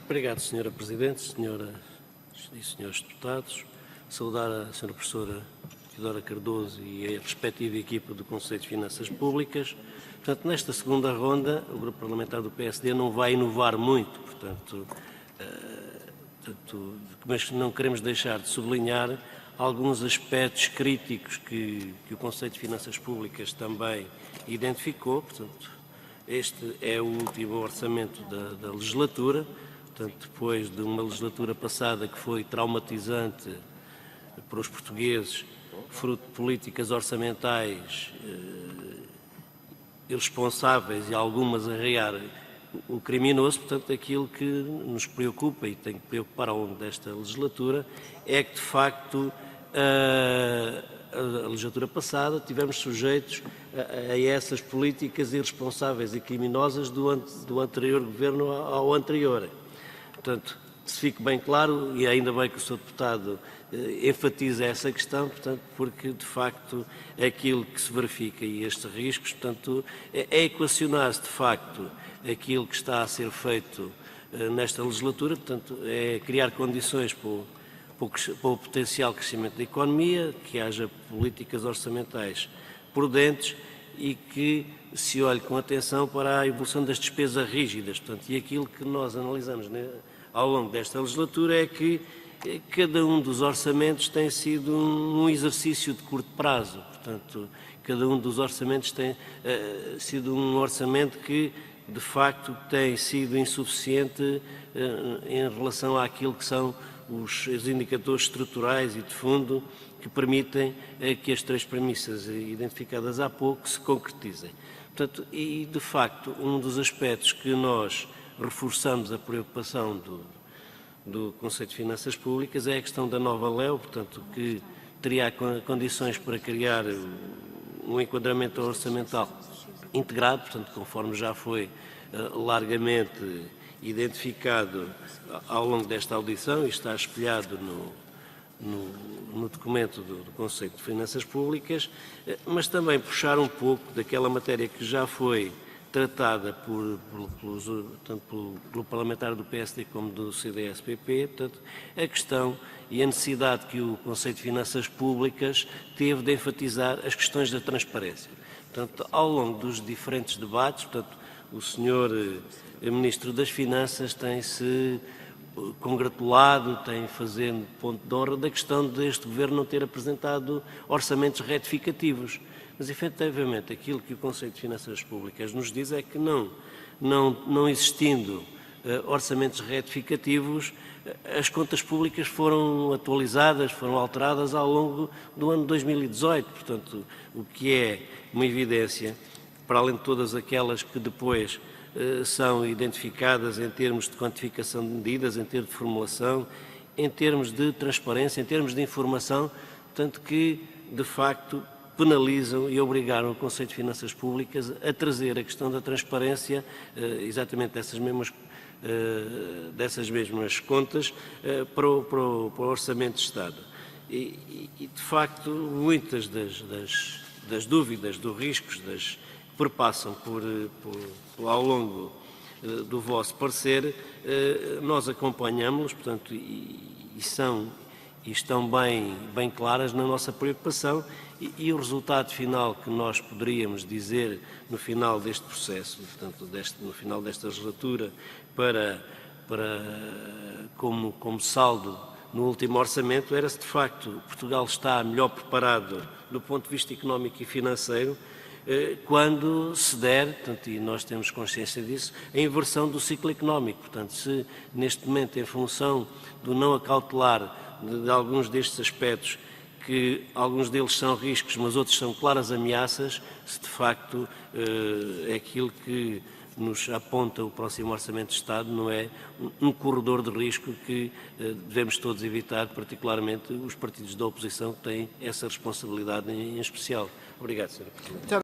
Obrigado, Sra. Presidente, senhoras e senhores deputados. Saudar a Sra. Professora Teodora Cardoso e a respectiva equipa do Conselho de Finanças Públicas. Portanto, nesta segunda ronda, o Grupo Parlamentar do PSD não vai inovar muito, mas não queremos deixar de sublinhar alguns aspectos críticos que o Conselho de Finanças Públicas também identificou. Portanto, este é o último orçamento da legislatura, portanto, depois de uma legislatura passada que foi traumatizante para os portugueses, fruto de políticas orçamentais irresponsáveis e algumas a rear o criminoso. Portanto, aquilo que nos preocupa e tem que preocupar ao longo desta legislatura é que, de facto, a legislatura passada tivemos sujeitos a essas políticas irresponsáveis e criminosas do anterior governo ao anterior. Portanto, se fique bem claro, e ainda bem que o Sr. Deputado enfatiza essa questão, portanto, porque, de facto, aquilo que se verifica e estes riscos, portanto, é equacionar-se, de facto, aquilo que está a ser feito nesta legislatura, portanto, é criar condições para o potencial crescimento da economia, que haja políticas orçamentais prudentes e que se olhe com atenção para a evolução das despesas rígidas. Portanto, e aquilo que nós analisamos ao longo desta legislatura é que cada um dos orçamentos tem sido um exercício de curto prazo. Portanto, cada um dos orçamentos tem sido um orçamento que, de facto, tem sido insuficiente em relação àquilo que são os indicadores estruturais e de fundo que permitem que as três premissas identificadas há pouco se concretizem. Portanto, e de facto, um dos aspectos que nós reforçamos a preocupação do Conselho de Finanças Públicas é a questão da nova LEO, portanto, que teria condições para criar um enquadramento orçamental integrado, portanto, conforme já foi largamente identificado ao longo desta audição e está espelhado no documento do Conselho de Finanças Públicas, mas também puxar um pouco daquela matéria que já foi tratada tanto pelo parlamentar do PSD como do CDS-PP, portanto, a questão e a necessidade que o Conselho de Finanças Públicas teve de enfatizar as questões da transparência. Portanto, ao longo dos diferentes debates, portanto, o Sr. Ministro das Finanças tem-se congratulado, tem fazendo ponto de honra da questão deste Governo não ter apresentado orçamentos retificativos. Mas, efetivamente, aquilo que o Conselho de Finanças Públicas nos diz é que não existindo orçamentos retificativos, as contas públicas foram atualizadas, foram alteradas ao longo do ano 2018. Portanto, o que é uma evidência, para além de todas aquelas que depois são identificadas em termos de quantificação de medidas, em termos de formulação, em termos de transparência, em termos de informação, tanto que, de facto, penalizam e obrigaram o Conselho de Finanças Públicas a trazer a questão da transparência, exatamente dessas mesmas contas, para o Orçamento de Estado. E de facto, muitas das dúvidas, dos riscos, que perpassam ao longo do vosso parecer, nós acompanhamos-los, portanto, e estão bem claras na nossa preocupação e o resultado final que nós poderíamos dizer no final deste processo, portanto, no final desta legislatura, como saldo no último orçamento, era se de facto Portugal está melhor preparado do ponto de vista económico e financeiro quando se der, portanto, e nós temos consciência disso, a inversão do ciclo económico. Portanto, se neste momento, em função do não acautelar de alguns destes aspectos, que alguns deles são riscos, mas outros são claras ameaças, se de facto é aquilo que nos aponta o próximo Orçamento de Estado, não é um corredor de risco que devemos todos evitar, particularmente os partidos da oposição que têm essa responsabilidade em especial. Obrigado, Sr. Presidente.